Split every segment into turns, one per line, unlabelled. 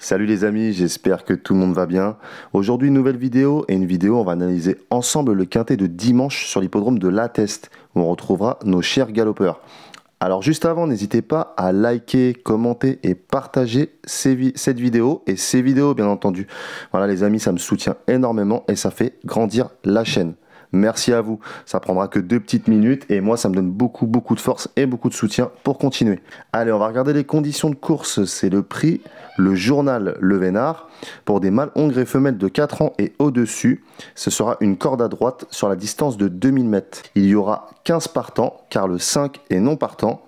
Salut les amis, j'espère que tout le monde va bien. Aujourd'hui, une nouvelle vidéo on va analyser ensemble le quintet de dimanche sur l'hippodrome de La Teste où on retrouvera nos chers galopeurs. Alors juste avant, n'hésitez pas à liker, commenter et partager cette vidéo et ces vidéos bien entendu. Voilà les amis, ça me soutient énormément et ça fait grandir la chaîne. Merci à vous, ça prendra que 2 petites minutes et moi ça me donne beaucoup de force et beaucoup de soutien pour continuer. Allez, on va regarder les conditions de course, c'est le prix, le journal Le Vénard. Pour des mâles hongres et femelles de 4 ans et au-dessus, ce sera une corde à droite sur la distance de 2000 mètres. Il y aura 15 partants car le 5 est non partant.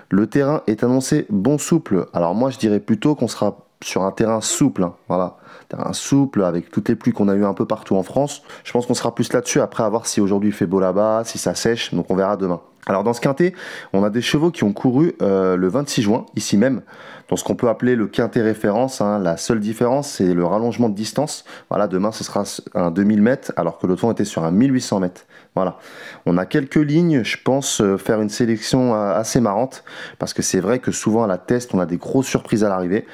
Le terrain est annoncé bon souple, alors moi je dirais plutôt qu'on sera sur un terrain souple, hein. Voilà, terrain souple avec toutes les pluies qu'on a eu un peu partout en France. Je pense qu'on sera plus là-dessus après à voir si aujourd'hui il fait beau là-bas, si ça sèche, donc on verra demain. Alors dans ce quintet, on a des chevaux qui ont couru le 26 juin, ici même, dans ce qu'on peut appeler le quintet référence, hein. La seule différence, c'est le rallongement de distance. Voilà, demain ce sera un 2000 mètres, alors que l'autre fois on était sur un 1800 mètres. Voilà, on a quelques lignes, je pense faire une sélection assez marrante, parce que c'est vrai que souvent à la test, on a des grosses surprises à l'arrivée.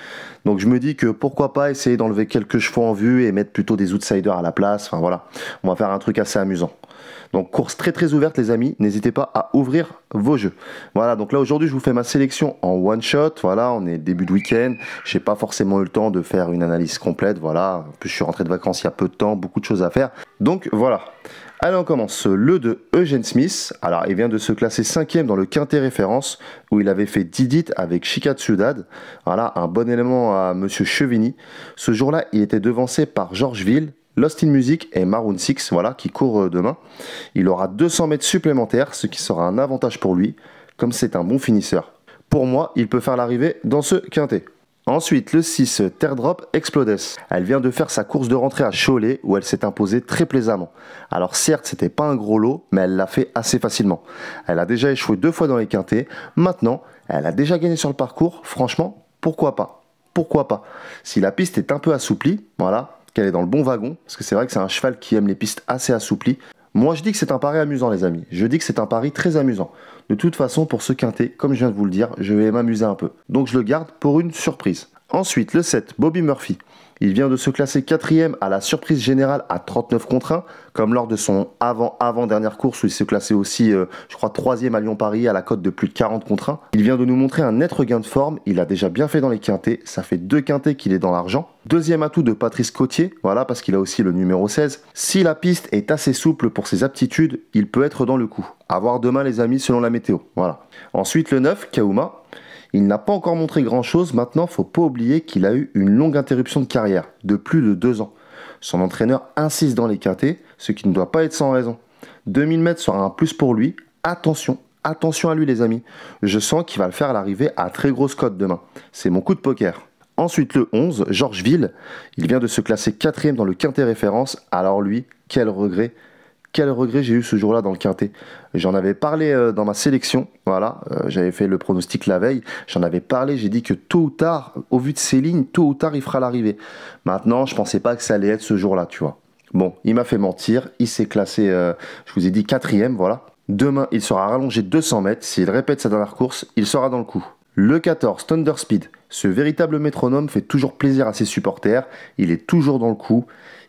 Donc je me dis que pourquoi pas essayer d'enlever quelques chevaux en vue et mettre plutôt des outsiders à la place. Enfin voilà, on va faire un truc assez amusant. Donc course très ouverte les amis, n'hésitez pas à ouvrir vos jeux. Voilà, donc là aujourd'hui je vous fais ma sélection en one shot, voilà, on est début de week-end, j'ai pas forcément eu le temps de faire une analyse complète, voilà, en plus je suis rentré de vacances il y a peu de temps, beaucoup de choses à faire, donc voilà. Allez, on commence le de Eugene Smith. Alors il vient de se classer 5e dans le quintet référence où il avait fait Didit avec Chica Ciudad. Voilà, un bon élément à Monsieur Chevigny. Ce jour-là il était devancé par Georgeville, Lost in Music et Maroon 6, voilà, qui courent demain. Il aura 200 mètres supplémentaires, ce qui sera un avantage pour lui, comme c'est un bon finisseur. Pour moi, il peut faire l'arrivée dans ce quintet. Ensuite, le 6, Teardrop Explodes. Elle vient de faire sa course de rentrée à Cholet, où elle s'est imposée très plaisamment. Alors certes, c'était pas un gros lot, mais elle l'a fait assez facilement. Elle a déjà échoué 2 fois dans les quintets. Maintenant, elle a déjà gagné sur le parcours. Franchement, pourquoi pas? Pourquoi pas? Si la piste est un peu assouplie, voilà, qu'elle est dans le bon wagon, parce que c'est vrai que c'est un cheval qui aime les pistes assez assouplies. Moi je dis que c'est un pari amusant les amis, je dis que c'est un pari très amusant. De toute façon pour ce quintet, comme je viens de vous le dire, je vais m'amuser un peu. Donc je le garde pour une surprise. Ensuite le 7, Bobby Murphy. Il vient de se classer 4e à la surprise générale à 39 contre 1, comme lors de son avant-dernière course où il s'est classé aussi, je crois, 3e à Lyon-Paris à la cote de plus de 40 contre 1. Il vient de nous montrer un net regain de forme, il a déjà bien fait dans les quintets, ça fait 2 quintets qu'il est dans l'argent. Deuxième atout de Patrice Cottier, voilà, parce qu'il a aussi le numéro 16. Si la piste est assez souple pour ses aptitudes, il peut être dans le coup. À voir demain les amis selon la météo, voilà. Ensuite le 9, Kaouma. Il n'a pas encore montré grand chose, maintenant faut pas oublier qu'il a eu une longue interruption de carrière, de plus de 2 ans. Son entraîneur insiste dans les quintets, ce qui ne doit pas être sans raison. 2000 mètres sera un plus pour lui, attention à lui les amis. Je sens qu'il va le faire à l'arrivée à très grosse cote demain. C'est mon coup de poker. Ensuite le 11, Georgeville. Il vient de se classer 4e dans le quintet référence, alors lui, quel regret. Quel regret j'ai eu ce jour-là dans le quintet. J'en avais parlé dans ma sélection, voilà, j'avais fait le pronostic la veille, j'en avais parlé, j'ai dit que tôt ou tard, au vu de ses lignes, tôt ou tard il fera l'arrivée. Maintenant, je pensais pas que ça allait être ce jour-là, tu vois. Bon, il m'a fait mentir, il s'est classé, je vous ai dit 4e, voilà. Demain, il sera rallongé 200 mètres, s'il répète sa dernière course, il sera dans le coup. Le 14, Thunder Speed. Ce véritable métronome fait toujours plaisir à ses supporters, il est toujours dans le coup,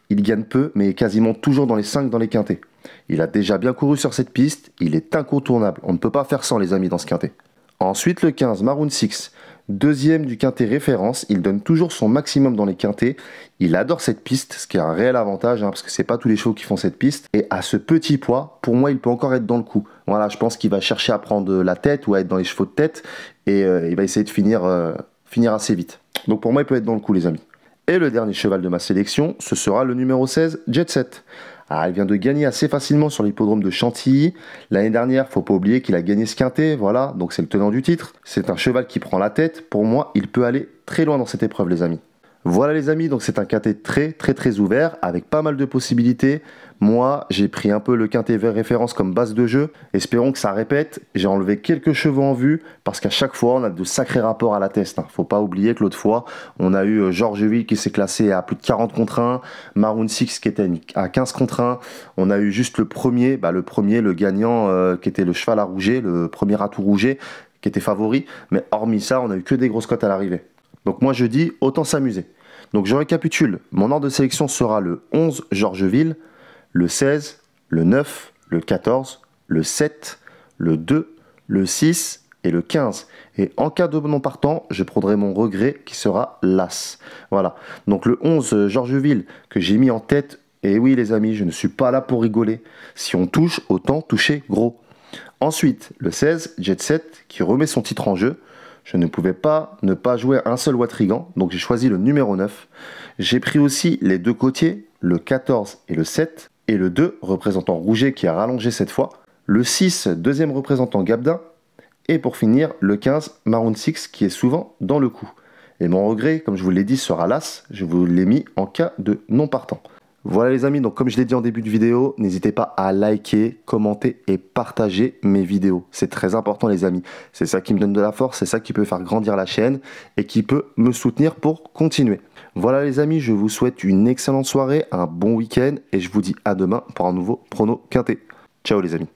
il gagne peu, mais est quasiment toujours dans les 5 dans les quintets. Il a déjà bien couru sur cette piste, il est incontournable, on ne peut pas faire sans les amis dans ce quintet. Ensuite le 15, Maroon 6, deuxième du quintet référence, il donne toujours son maximum dans les quintets, il adore cette piste, ce qui est un réel avantage, hein, parce que c'est pas tous les chevaux qui font cette piste, et à ce petit poids, pour moi il peut encore être dans le coup. Voilà, je pense qu'il va chercher à prendre la tête ou à être dans les chevaux de tête, et il va essayer de finir assez vite. Donc pour moi il peut être dans le coup les amis. Et le dernier cheval de ma sélection, ce sera le numéro 16, Jet Set. Alors, il vient de gagner assez facilement sur l'hippodrome de Chantilly. L'année dernière, faut pas oublier qu'il a gagné ce quintet, voilà, donc c'est le tenant du titre. C'est un cheval qui prend la tête. Pour moi, il peut aller très loin dans cette épreuve, les amis. Voilà les amis, donc c'est un quintet très ouvert, avec pas mal de possibilités. Moi, j'ai pris un peu le quintet référence comme base de jeu. Espérons que ça répète. J'ai enlevé quelques chevaux en vue, parce qu'à chaque fois, on a de sacrés rapports à la test. Faut pas oublier que l'autre fois, on a eu Georgeville qui s'est classé à plus de 40 contre 1, Maroon 6 qui était à 15 contre 1. On a eu juste le premier, le gagnant qui était le cheval à rouget, le premier atout rouget, qui était favori. Mais hormis ça, on a eu que des grosses cotes à l'arrivée. Donc moi je dis, autant s'amuser. Donc je récapitule, mon ordre de sélection sera le 11 Georgeville, le 16, le 9, le 14, le 7, le 2, le 6 et le 15. Et en cas de non partant, je prendrai mon regret qui sera l'As. Voilà, donc le 11 Georgeville que j'ai mis en tête. Et oui les amis, je ne suis pas là pour rigoler. Si on touche, autant toucher gros. Ensuite, le 16, Jet Set, qui remet son titre en jeu. Je ne pouvais pas ne pas jouer un seul Watrigan, donc j'ai choisi le numéro 9. J'ai pris aussi les deux côtiers, le 14 et le 7, et le 2, représentant Rouget qui a rallongé cette fois. Le 6, deuxième représentant Gabdin. Et pour finir, le 15, Maroon 6, qui est souvent dans le coup. Et mon regret, comme je vous l'ai dit, sera l'As. Je vous l'ai mis en cas de non partant. Voilà les amis, donc comme je l'ai dit en début de vidéo, n'hésitez pas à liker, commenter et partager mes vidéos. C'est très important les amis. C'est ça qui me donne de la force, c'est ça qui peut faire grandir la chaîne et qui peut me soutenir pour continuer. Voilà les amis, je vous souhaite une excellente soirée, un bon week-end et je vous dis à demain pour un nouveau prono quintet. Ciao les amis.